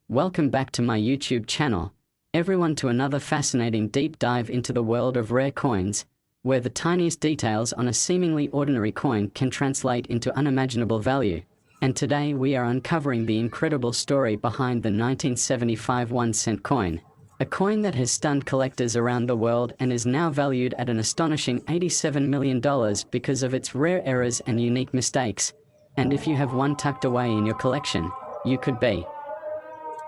Welcome back to my YouTube channel, everyone, to another fascinating deep dive into the world of rare coins, where the tiniest details on a seemingly ordinary coin can translate into unimaginable value. And today we are uncovering the incredible story behind the 1975 1-cent coin, a coin that has stunned collectors around the world and is now valued at an astonishing $87 million because of its rare errors and unique mistakes. And if you have one tucked away in your collection, you could be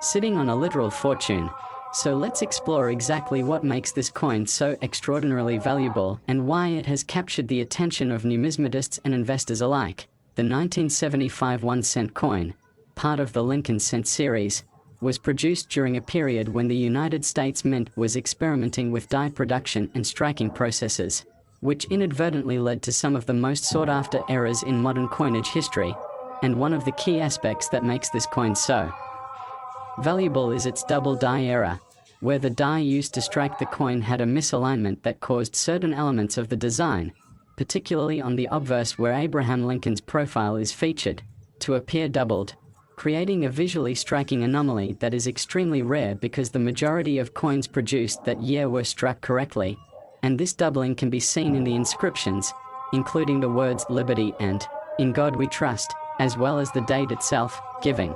sitting on a literal fortune. So let's explore exactly what makes this coin so extraordinarily valuable and why it has captured the attention of numismatists and investors alike. The 1975 1-cent coin, part of the Lincoln cent series, was produced during a period when the United States Mint was experimenting with die production and striking processes, which inadvertently led to some of the most sought-after errors in modern coinage history. And one of the key aspects that makes this coin so valuable is its double die error, where the die used to strike the coin had a misalignment that caused certain elements of the design, particularly on the obverse where Abraham Lincoln's profile is featured, to appear doubled, creating a visually striking anomaly that is extremely rare because the majority of coins produced that year were struck correctly. And this doubling can be seen in the inscriptions, including the words "Liberty" and "In God We Trust," as well as the date itself, giving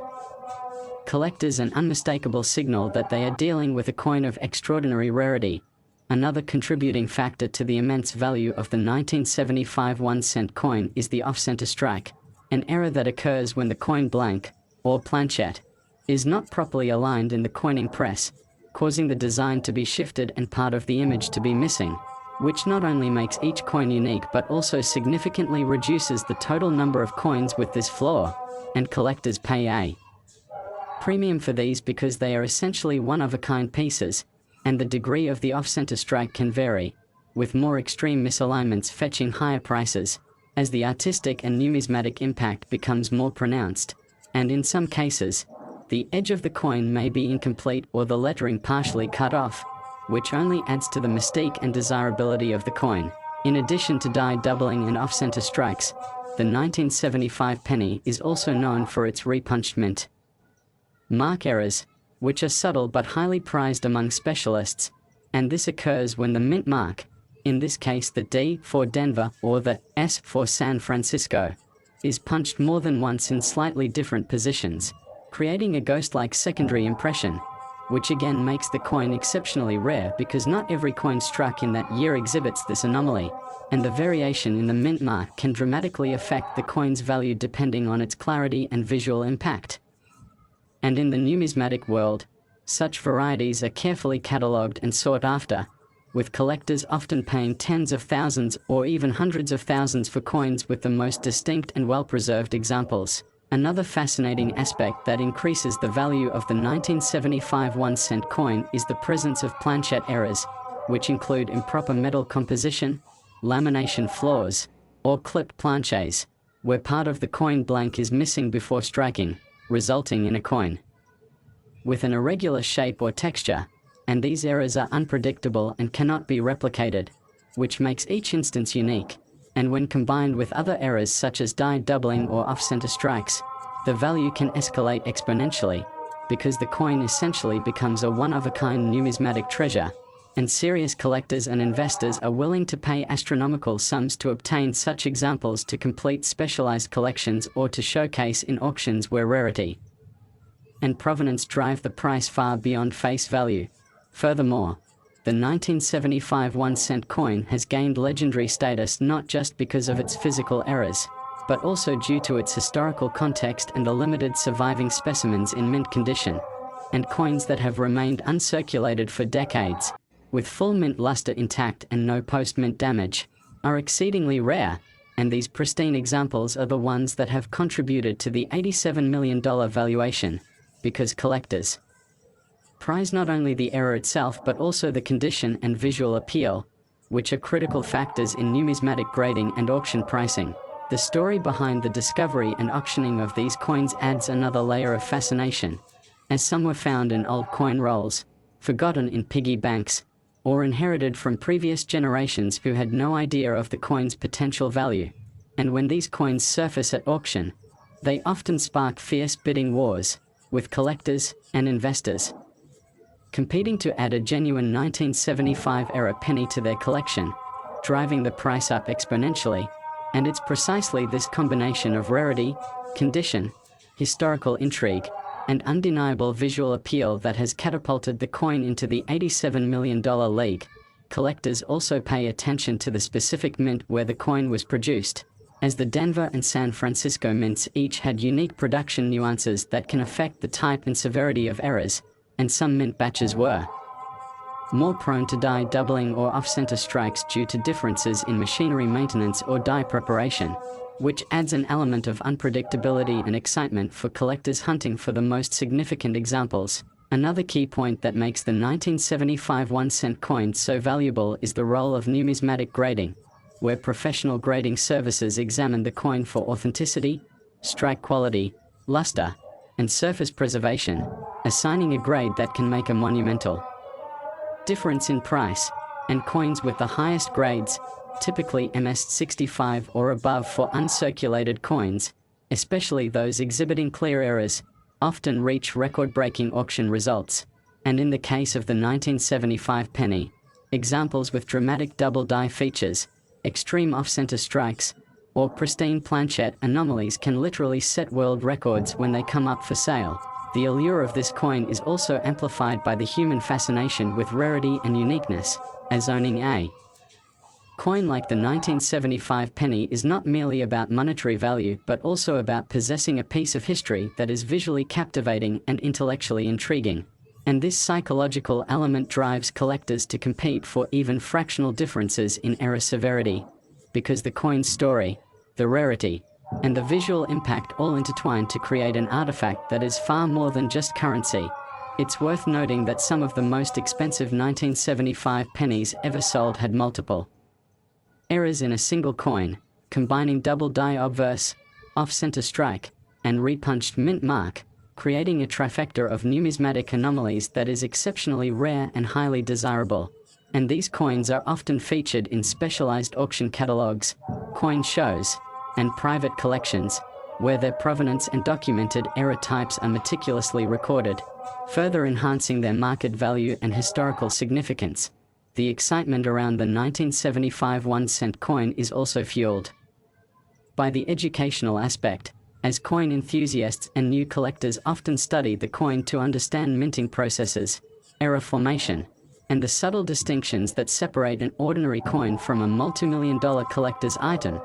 collectors an unmistakable signal that they are dealing with a coin of extraordinary rarity. Another contributing factor to the immense value of the 1975 1-cent coin is the off-center strike, an error that occurs when the coin blank, or planchette, is not properly aligned in the coining press, causing the design to be shifted and part of the image to be missing, which not only makes each coin unique but also significantly reduces the total number of coins with this flaw, and collectors pay a premium for these because they are essentially one-of-a-kind pieces, and the degree of the off-center strike can vary, with more extreme misalignments fetching higher prices, as the artistic and numismatic impact becomes more pronounced, and in some cases, the edge of the coin may be incomplete or the lettering partially cut off, which only adds to the mystique and desirability of the coin. In addition to die doubling and off-center strikes, the 1975 penny is also known for its repunched mint mark errors, which are subtle but highly prized among specialists, and this occurs when the mint mark, in this case the D for Denver or the S for San Francisco, is punched more than once in slightly different positions, creating a ghost-like secondary impression, which again makes the coin exceptionally rare because not every coin struck in that year exhibits this anomaly, and the variation in the mint mark can dramatically affect the coin's value depending on its clarity and visual impact. And in the numismatic world, such varieties are carefully catalogued and sought after, with collectors often paying tens of thousands or even hundreds of thousands for coins with the most distinct and well-preserved examples. Another fascinating aspect that increases the value of the 1975 1-cent coin is the presence of planchette errors, which include improper metal composition, lamination flaws, or clipped planches, where part of the coin blank is missing before striking, resulting in a coin with an irregular shape or texture, and these errors are unpredictable and cannot be replicated, which makes each instance unique. And when combined with other errors such as die doubling or off-center strikes, the value can escalate exponentially, because the coin essentially becomes a one-of-a-kind numismatic treasure, and serious collectors and investors are willing to pay astronomical sums to obtain such examples to complete specialized collections or to showcase in auctions where rarity and provenance drive the price far beyond face value. Furthermore, the 1975 1-cent coin has gained legendary status not just because of its physical errors, but also due to its historical context and the limited surviving specimens in mint condition, and coins that have remained uncirculated for decades, with full mint luster intact and no post-mint damage, are exceedingly rare, and these pristine examples are the ones that have contributed to the $87 million valuation, because collectors prize not only the error itself but also the condition and visual appeal, which are critical factors in numismatic grading and auction pricing. The story behind the discovery and auctioning of these coins adds another layer of fascination, as some were found in old coin rolls, forgotten in piggy banks, or inherited from previous generations who had no idea of the coin's potential value. And when these coins surface at auction, they often spark fierce bidding wars, with collectors and investors competing to add a genuine 1975-era penny to their collection, driving the price up exponentially. And it's precisely this combination of rarity, condition, historical intrigue, and undeniable visual appeal that has catapulted the coin into the $87 million league. Collectors also pay attention to the specific mint where the coin was produced, as the Denver and San Francisco mints each had unique production nuances that can affect the type and severity of errors, and some mint batches were more prone to die doubling or off-center strikes due to differences in machinery maintenance or die preparation, which adds an element of unpredictability and excitement for collectors hunting for the most significant examples. Another key point that makes the 1975 1-cent coin so valuable is the role of numismatic grading, where professional grading services examine the coin for authenticity, strike quality, luster, and surface preservation, assigning a grade that can make a monumental difference in price, and coins with the highest grades, typically MS65 or above for uncirculated coins, especially those exhibiting clear errors, often reach record-breaking auction results. And in the case of the 1975 penny, examples with dramatic double die features, extreme off-center strikes, or pristine planchette anomalies can literally set world records when they come up for sale. The allure of this coin is also amplified by the human fascination with rarity and uniqueness, as owning a coin like the 1975 penny is not merely about monetary value but also about possessing a piece of history that is visually captivating and intellectually intriguing. And this psychological element drives collectors to compete for even fractional differences in error severity, because the coin's story, the rarity, and the visual impact all intertwine to create an artifact that is far more than just currency. It's worth noting that some of the most expensive 1975 pennies ever sold had multiple errors in a single coin, combining double die obverse, off-center strike, and repunched mint mark, creating a trifecta of numismatic anomalies that is exceptionally rare and highly desirable. And these coins are often featured in specialized auction catalogs, coin shows, and private collections, where their provenance and documented error types are meticulously recorded, further enhancing their market value and historical significance. The excitement around the 1975 1-cent coin is also fueled by the educational aspect, as coin enthusiasts and new collectors often study the coin to understand minting processes, error formation, and the subtle distinctions that separate an ordinary coin from a multi-million-dollar collector's item.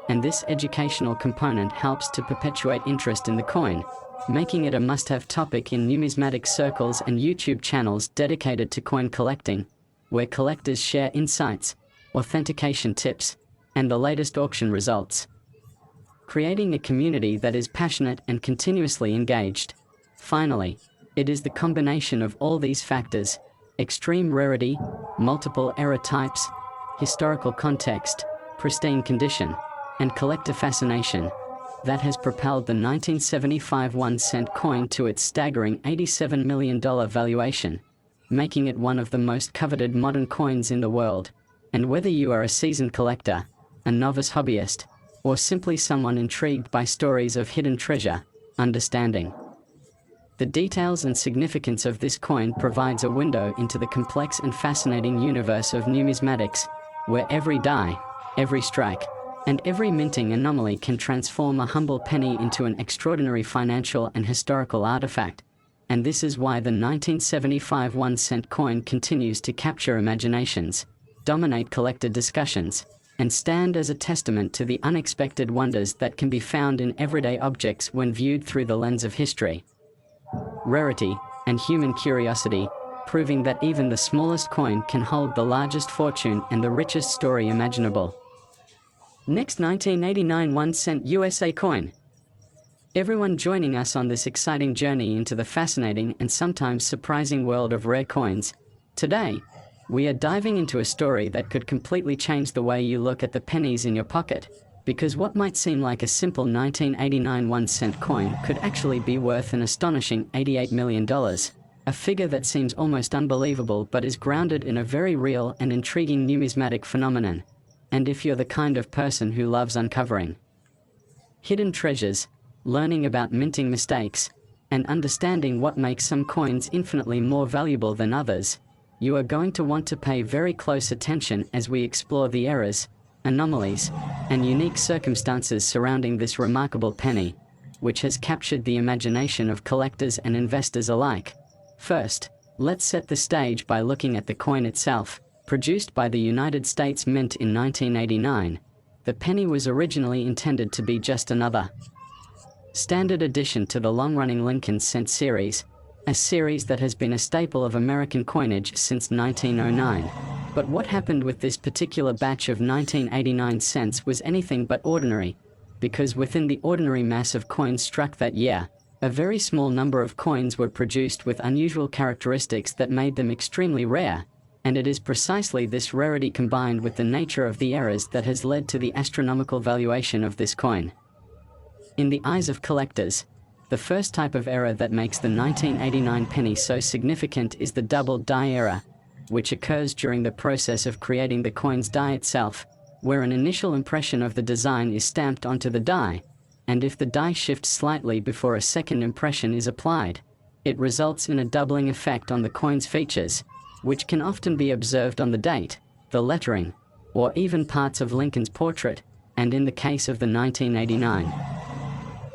And this educational component helps to perpetuate interest in the coin, making it a must-have topic in numismatic circles and YouTube channels dedicated to coin collecting, where collectors share insights, authentication tips, and the latest auction results, creating a community that is passionate and continuously engaged. Finally, it is the combination of all these factors, extreme rarity, multiple error types, historical context, pristine condition, and collector fascination, that has propelled the 1975 1-cent coin to its staggering $87 million valuation, making it one of the most coveted modern coins in the world. And whether you are a seasoned collector, a novice hobbyist, or simply someone intrigued by stories of hidden treasure, understanding the details and significance of this coin provides a window into the complex and fascinating universe of numismatics, where every die, every strike, and every minting anomaly can transform a humble penny into an extraordinary financial and historical artifact. And this is why the 1975 1-cent coin continues to capture imaginations, dominate collector discussions, and stand as a testament to the unexpected wonders that can be found in everyday objects when viewed through the lens of history, rarity, and human curiosity, proving that even the smallest coin can hold the largest fortune and the richest story imaginable. Next, 1989 1-cent USA coin. Everyone joining us on this exciting journey into the fascinating and sometimes surprising world of rare coins. Today, we are diving into a story that could completely change the way you look at the pennies in your pocket, because what might seem like a simple 1989 1-cent coin could actually be worth an astonishing $88 million, a figure that seems almost unbelievable but is grounded in a very real and intriguing numismatic phenomenon. And if you're the kind of person who loves uncovering hidden treasures, learning about minting mistakes, and understanding what makes some coins infinitely more valuable than others, you are going to want to pay very close attention as we explore the errors, anomalies, and unique circumstances surrounding this remarkable penny, which has captured the imagination of collectors and investors alike. First, let's set the stage by looking at the coin itself. Produced by the United States Mint in 1989, the penny was originally intended to be just another standard addition to the long-running Lincoln cent series, a series that has been a staple of American coinage since 1909. But what happened with this particular batch of 1989 cents was anything but ordinary, because within the ordinary mass of coins struck that year, a very small number of coins were produced with unusual characteristics that made them extremely rare, and it is precisely this rarity combined with the nature of the errors that has led to the astronomical valuation of this coin. In the eyes of collectors, the first type of error that makes the 1989 penny so significant is the doubled die error, which occurs during the process of creating the coin's die itself, where an initial impression of the design is stamped onto the die, and if the die shifts slightly before a second impression is applied, it results in a doubling effect on the coin's features, which can often be observed on the date, the lettering, or even parts of Lincoln's portrait, and in the case of the 1989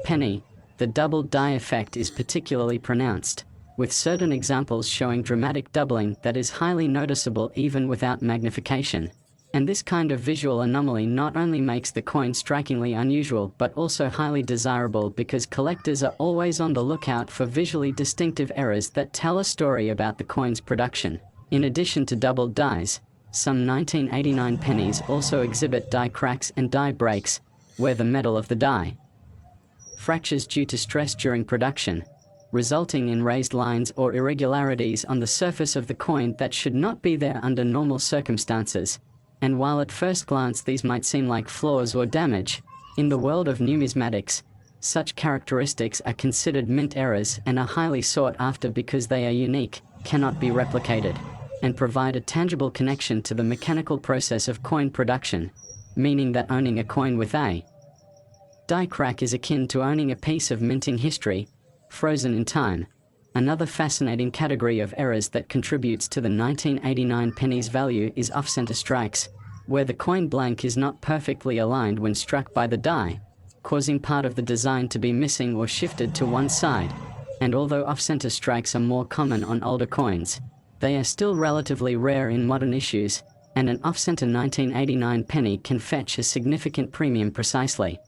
penny, the doubled die effect is particularly pronounced, with certain examples showing dramatic doubling that is highly noticeable even without magnification. And this kind of visual anomaly not only makes the coin strikingly unusual but also highly desirable because collectors are always on the lookout for visually distinctive errors that tell a story about the coin's production. In addition to doubled dies, some 1989 pennies also exhibit die cracks and die breaks, where the metal of the die fractures due to stress during production, resulting in raised lines or irregularities on the surface of the coin that should not be there under normal circumstances. And while at first glance these might seem like flaws or damage, in the world of numismatics, such characteristics are considered mint errors and are highly sought after because they are unique, cannot be replicated, and provide a tangible connection to the mechanical process of coin production, meaning that owning a coin with a die crack is akin to owning a piece of minting history, frozen in time. Another fascinating category of errors that contributes to the 1989 penny's value is off-center strikes, where the coin blank is not perfectly aligned when struck by the die, causing part of the design to be missing or shifted to one side. And although off-center strikes are more common on older coins, they are still relatively rare in modern issues, and an off-center 1989 penny can fetch a significant premium precisely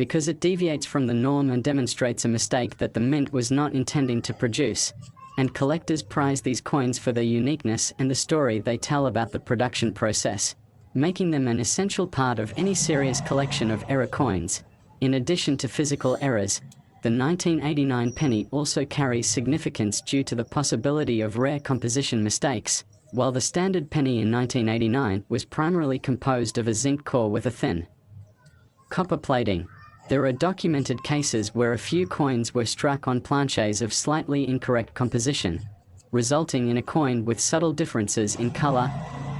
because it deviates from the norm and demonstrates a mistake that the mint was not intending to produce, and collectors prize these coins for their uniqueness and the story they tell about the production process, making them an essential part of any serious collection of error coins. In addition to physical errors, the 1989 penny also carries significance due to the possibility of rare composition mistakes. While the standard penny in 1989 was primarily composed of a zinc core with a thin copper plating, there are documented cases where a few coins were struck on planches of slightly incorrect composition, resulting in a coin with subtle differences in color,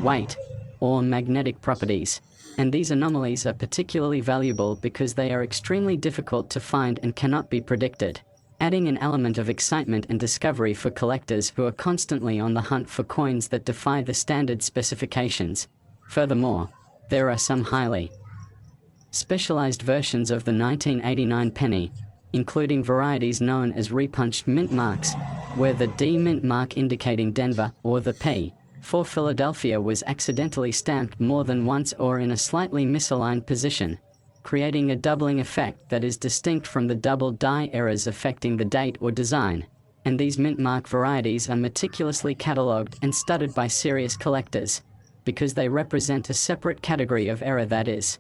weight, or magnetic properties. And these anomalies are particularly valuable because they are extremely difficult to find and cannot be predicted, adding an element of excitement and discovery for collectors who are constantly on the hunt for coins that defy the standard specifications. Furthermore, there are some highly specialized versions of the 1989 penny, including varieties known as repunched mint marks, where the D mint mark indicating Denver or the P for Philadelphia was accidentally stamped more than once or in a slightly misaligned position, creating a doubling effect that is distinct from the double die errors affecting the date or design. And these mint mark varieties are meticulously catalogued and studied by serious collectors, because they represent a separate category of error that is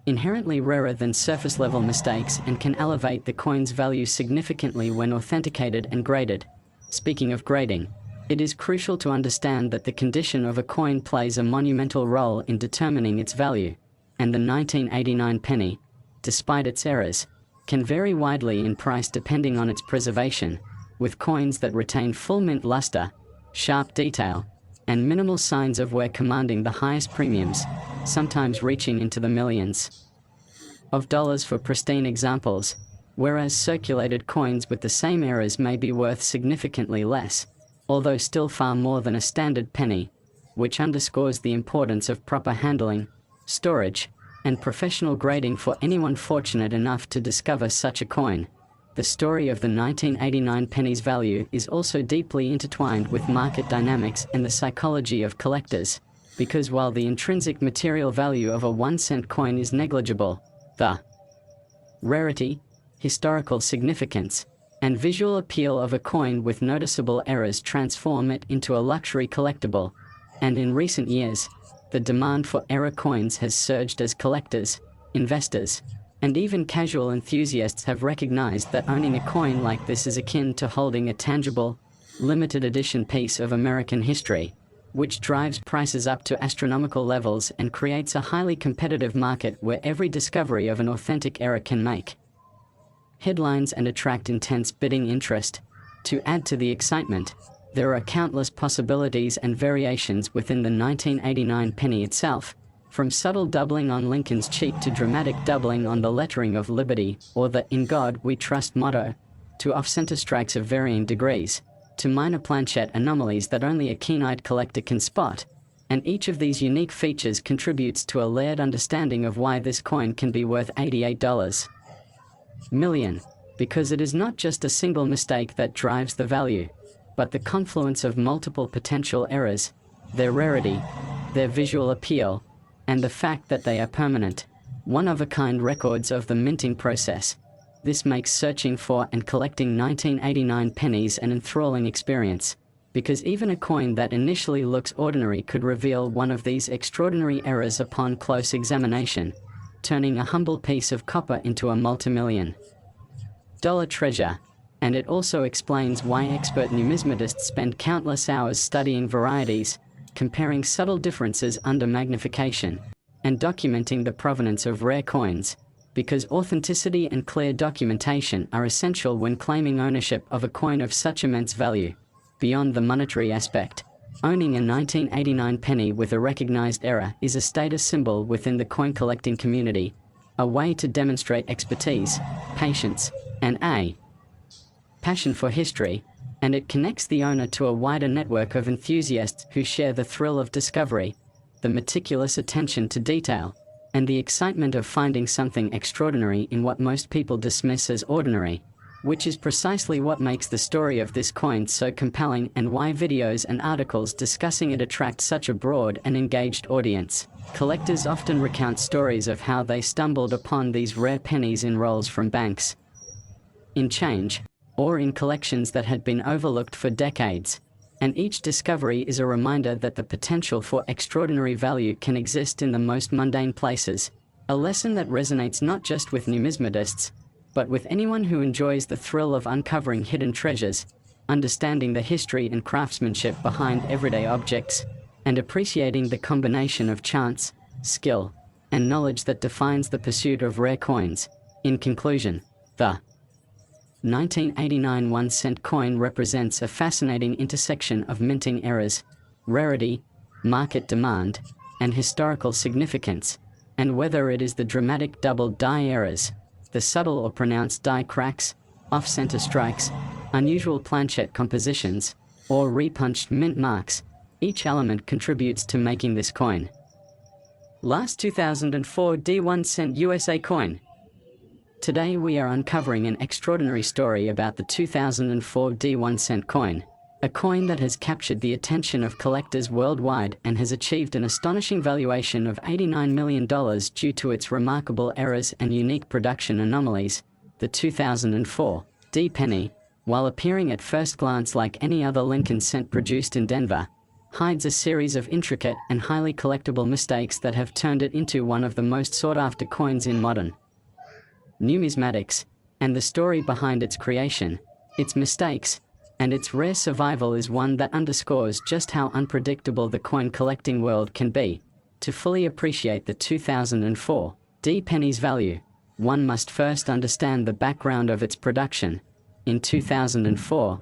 inherently rarer than surface-level mistakes and can elevate the coin's value significantly when authenticated and graded. Speaking of grading, it is crucial to understand that the condition of a coin plays a monumental role in determining its value, and the 1989 penny, despite its errors, can vary widely in price depending on its preservation, with coins that retain full mint luster, sharp detail, and minimal signs of wear commanding the highest premiums, sometimes reaching into the millions of dollars for pristine examples. whereas circulated coins with the same errors may be worth significantly less, although still far more than a standard penny, which underscores the importance of proper handling, storage, and professional grading for anyone fortunate enough to discover such a coin. The story of the 1989 penny's value is also deeply intertwined with market dynamics and the psychology of collectors, because while the intrinsic material value of a 1-cent coin is negligible, the rarity, historical significance, and visual appeal of a coin with noticeable errors transform it into a luxury collectible, and in recent years, the demand for error coins has surged as collectors, investors, and even casual enthusiasts have recognized that owning a coin like this is akin to holding a tangible, limited edition piece of American history, which drives prices up to astronomical levels and creates a highly competitive market where every discovery of an authentic error can make headlines and attract intense bidding interest. To add to the excitement, there are countless possibilities and variations within the 1989 penny itself, from subtle doubling on Lincoln's cheek to dramatic doubling on the lettering of Liberty or the "In God We Trust" motto, to off-center strikes of varying degrees, to minor planchette anomalies that only a keen-eyed collector can spot, and each of these unique features contributes to a layered understanding of why this coin can be worth $88 million, because it is not just a single mistake that drives the value, but the confluence of multiple potential errors, their rarity, their visual appeal, and the fact that they are permanent, one-of-a-kind records of the minting process. This makes searching for and collecting 1989 pennies an enthralling experience, because even a coin that initially looks ordinary could reveal one of these extraordinary errors upon close examination, turning a humble piece of copper into a multi-million-dollar treasure. And it also explains why expert numismatists spend countless hours studying varieties, comparing subtle differences under magnification, and documenting the provenance of rare coins, because authenticity and clear documentation are essential when claiming ownership of a coin of such immense value. Beyond the monetary aspect, owning a 1989 penny with a recognized error is a status symbol within the coin collecting community, a way to demonstrate expertise, patience, and a passion for history, and it connects the owner to a wider network of enthusiasts who share the thrill of discovery, the meticulous attention to detail, and the excitement of finding something extraordinary in what most people dismiss as ordinary, which is precisely what makes the story of this coin so compelling and why videos and articles discussing it attract such a broad and engaged audience. Collectors often recount stories of how they stumbled upon these rare pennies in rolls from banks, in change, or in collections that had been overlooked for decades, and each discovery is a reminder that the potential for extraordinary value can exist in the most mundane places, a lesson that resonates not just with numismatists, but with anyone who enjoys the thrill of uncovering hidden treasures, understanding the history and craftsmanship behind everyday objects, and appreciating the combination of chance, skill, and knowledge that defines the pursuit of rare coins. In conclusion, the 1989 1-cent coin represents a fascinating intersection of minting errors, rarity, market demand, and historical significance, and whether it is the dramatic double die errors, the subtle or pronounced die cracks, off-center strikes, unusual planchette compositions, or repunched mint marks, each element contributes to making this coin last 2004 D1-cent USA coin. Today we are uncovering an extraordinary story about the 2004 D1-cent coin, a coin that has captured the attention of collectors worldwide and has achieved an astonishing valuation of $89 million due to its remarkable errors and unique production anomalies. The 2004 D penny, while appearing at first glance like any other Lincoln cent produced in Denver, hides a series of intricate and highly collectible mistakes that have turned it into one of the most sought-after coins in modern numismatics, and the story behind its creation, its mistakes, and its rare survival is one that underscores just how unpredictable the coin collecting world can be. To fully appreciate the 2004 D penny's value, one must first understand the background of its production. In 2004,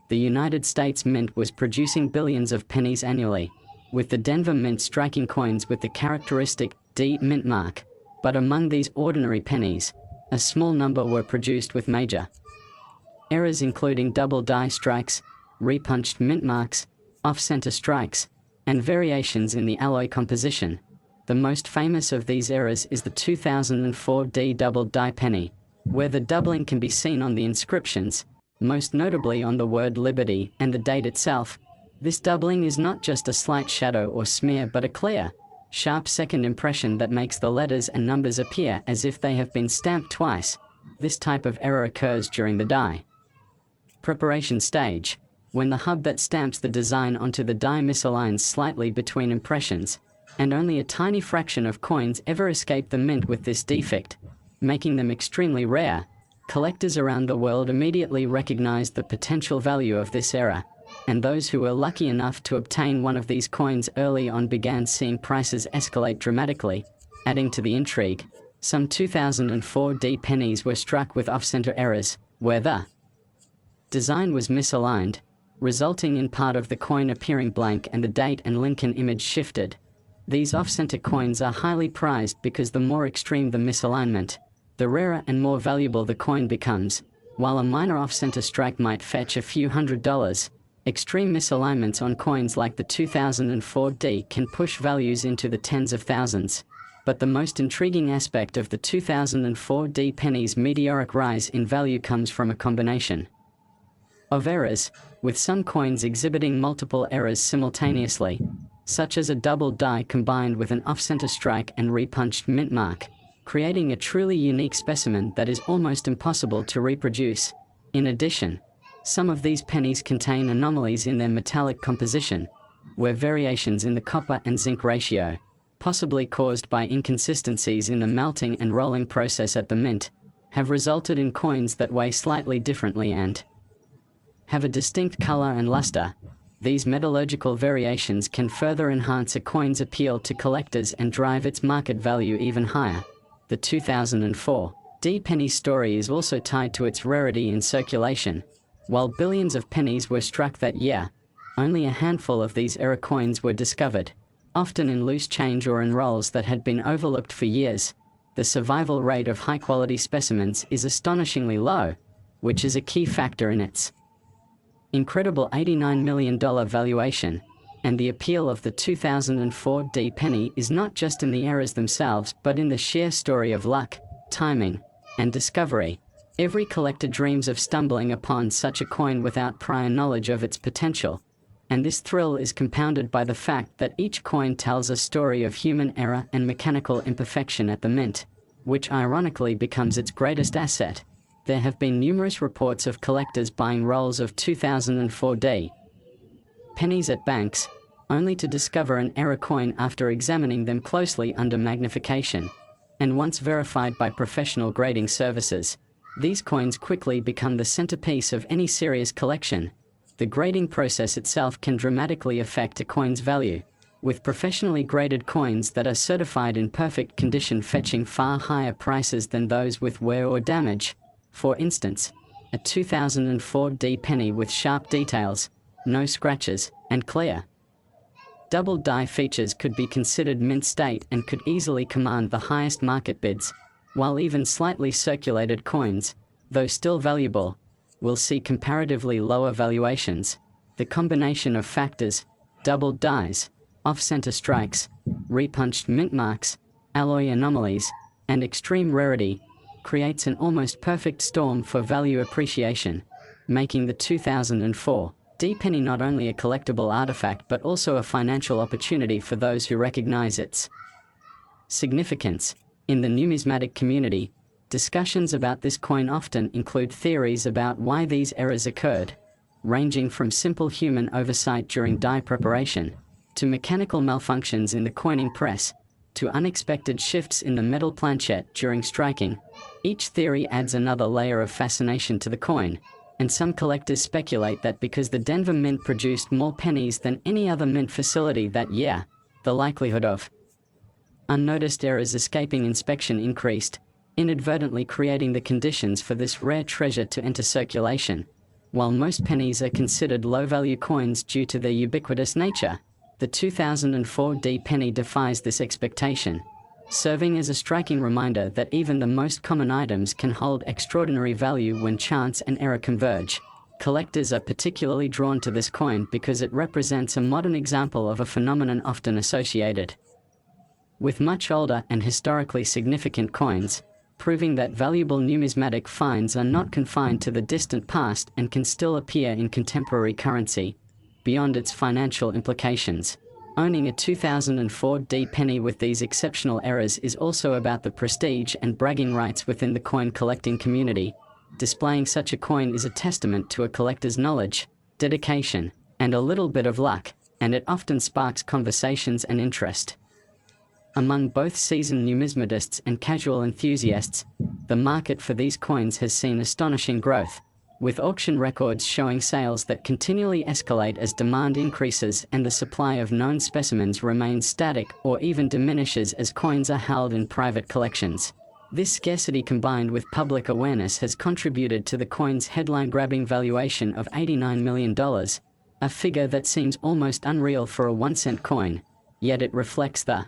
the United States Mint was producing billions of pennies annually, with the Denver Mint striking coins with the characteristic D mint mark. But among these ordinary pennies, a small number were produced with major errors including double die strikes, repunched mint marks, off-center strikes, and variations in the alloy composition. The most famous of these errors is the 2004 D double die penny, where the doubling can be seen on the inscriptions, most notably on the word Liberty and the date itself. This doubling is not just a slight shadow or smear but a clear, sharp second impression that makes the letters and numbers appear as if they have been stamped twice. This type of error occurs during the die preparation stage, when the hub that stamps the design onto the die misaligns slightly between impressions, and only a tiny fraction of coins ever escape the mint with this defect, making them extremely rare. Collectors around the world immediately recognized the potential value of this error, and those who were lucky enough to obtain one of these coins early on began seeing prices escalate dramatically. Adding to the intrigue, some 2004 D pennies were struck with off-center errors, where the design was misaligned, resulting in part of the coin appearing blank and the date and Lincoln image shifted. These off-center coins are highly prized because the more extreme the misalignment, the rarer and more valuable the coin becomes. While a minor off-center strike might fetch a few $100s, extreme misalignments on coins like the 2004 D can push values into the tens of thousands. But the most intriguing aspect of the 2004 D penny's meteoric rise in value comes from a combination of errors, with some coins exhibiting multiple errors simultaneously, such as a double die combined with an off-center strike and repunched mint mark, creating a truly unique specimen that is almost impossible to reproduce. In addition, some of these pennies contain anomalies in their metallic composition, where variations in the copper and zinc ratio, possibly caused by inconsistencies in the melting and rolling process at the mint, have resulted in coins that weigh slightly differently and have a distinct color and luster. These metallurgical variations can further enhance a coin's appeal to collectors and drive its market value even higher. The 2004 D penny story is also tied to its rarity in circulation. While billions of pennies were struck that year, only a handful of these error coins were discovered, often in loose change or in rolls that had been overlooked for years. The survival rate of high-quality specimens is astonishingly low, which is a key factor in its incredible $89 million valuation, and the appeal of the 2004 D penny is not just in the errors themselves but in the sheer story of luck, timing, and discovery. Every collector dreams of stumbling upon such a coin without prior knowledge of its potential, and this thrill is compounded by the fact that each coin tells a story of human error and mechanical imperfection at the mint, which ironically becomes its greatest asset. There have been numerous reports of collectors buying rolls of 2004 D pennies at banks, only to discover an error coin after examining them closely under magnification. And once verified by professional grading services, these coins quickly become the centerpiece of any serious collection. The grading process itself can dramatically affect a coin's value, with professionally graded coins that are certified in perfect condition fetching far higher prices than those with wear or damage. For instance, a 2004 D penny with sharp details, no scratches, and clear double die features could be considered mint state and could easily command the highest market bids, while even slightly circulated coins, though still valuable, will see comparatively lower valuations. The combination of factors, double dies, off-center strikes, repunched mint marks, alloy anomalies, and extreme rarity, creates an almost perfect storm for value appreciation, making the 2004 D penny not only a collectible artifact but also a financial opportunity for those who recognize its significance. In the numismatic community, discussions about this coin often include theories about why these errors occurred, ranging from simple human oversight during die preparation, to mechanical malfunctions in the coining press, to unexpected shifts in the metal planchette during striking. Each theory adds another layer of fascination to the coin, and some collectors speculate that because the Denver Mint produced more pennies than any other mint facility that year, the likelihood of unnoticed errors escaping inspection increased, inadvertently creating the conditions for this rare treasure to enter circulation. While most pennies are considered low-value coins due to their ubiquitous nature, the 2004 D penny defies this expectation. serving as a striking reminder that even the most common items can hold extraordinary value when chance and error converge. Collectors are particularly drawn to this coin because it represents a modern example of a phenomenon often associated with much older and historically significant coins, proving that valuable numismatic finds are not confined to the distant past and can still appear in contemporary currency, beyond its financial implications. Owning a 2004 D penny with these exceptional errors is also about the prestige and bragging rights within the coin collecting community. Displaying such a coin is a testament to a collector's knowledge, dedication, and a little bit of luck, and it often sparks conversations and interest among both seasoned numismatists and casual enthusiasts. The market for these coins has seen astonishing growth, with auction records showing sales that continually escalate as demand increases and the supply of known specimens remains static or even diminishes as coins are held in private collections. This scarcity combined with public awareness has contributed to the coin's headline-grabbing valuation of $89 million, a figure that seems almost unreal for a 1-cent coin, yet it reflects the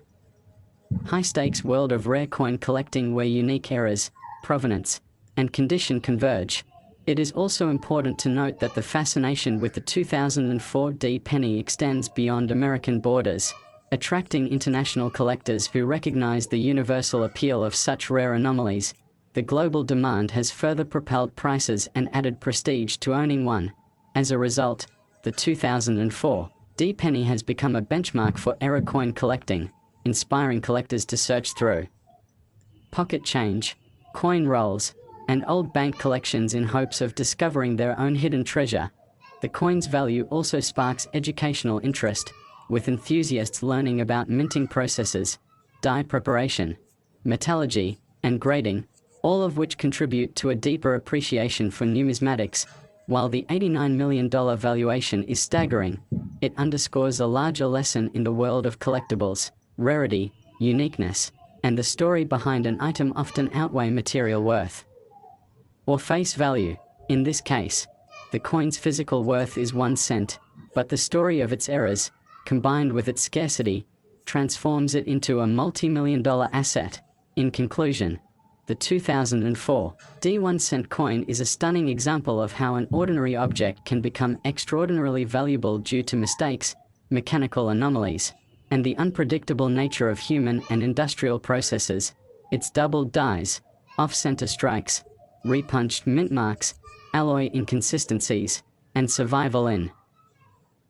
high-stakes world of rare coin collecting where unique errors, provenance, and condition converge. It is also important to note that the fascination with the 2004 D penny extends beyond American borders, attracting international collectors who recognize the universal appeal of such rare anomalies. The global demand has further propelled prices and added prestige to owning one. As a result, the 2004 D penny has become a benchmark for error coin collecting, inspiring collectors to search through pocket change, coin rolls, and old bank collections in hopes of discovering their own hidden treasure. The coin's value also sparks educational interest, with enthusiasts learning about minting processes, die preparation, metallurgy, and grading, all of which contribute to a deeper appreciation for numismatics. While the $89 million valuation is staggering, it underscores a larger lesson in the world of collectibles. Rarity, uniqueness, and the story behind an item often outweigh material worth or face value. In this case, the coin's physical worth is 1 cent, but the story of its errors, combined with its scarcity, transforms it into a multi-million-dollar asset. In conclusion, the 2004 D 1-cent coin is a stunning example of how an ordinary object can become extraordinarily valuable due to mistakes, mechanical anomalies, and the unpredictable nature of human and industrial processes. Its doubled dies, off-center strikes, repunched mint marks, alloy inconsistencies, and survival in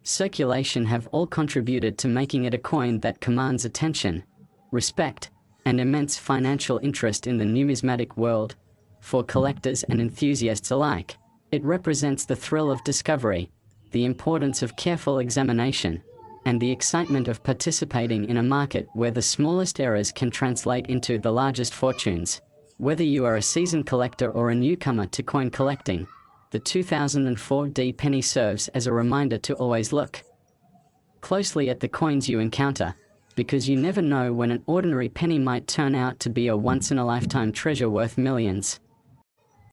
circulation have all contributed to making it a coin that commands attention, respect, and immense financial interest in the numismatic world. For collectors and enthusiasts alike, it represents the thrill of discovery, the importance of careful examination, and the excitement of participating in a market where the smallest errors can translate into the largest fortunes. Whether you are a seasoned collector or a newcomer to coin collecting, the 2004 D penny serves as a reminder to always look closely at the coins you encounter, because you never know when an ordinary penny might turn out to be a once-in-a-lifetime treasure worth millions.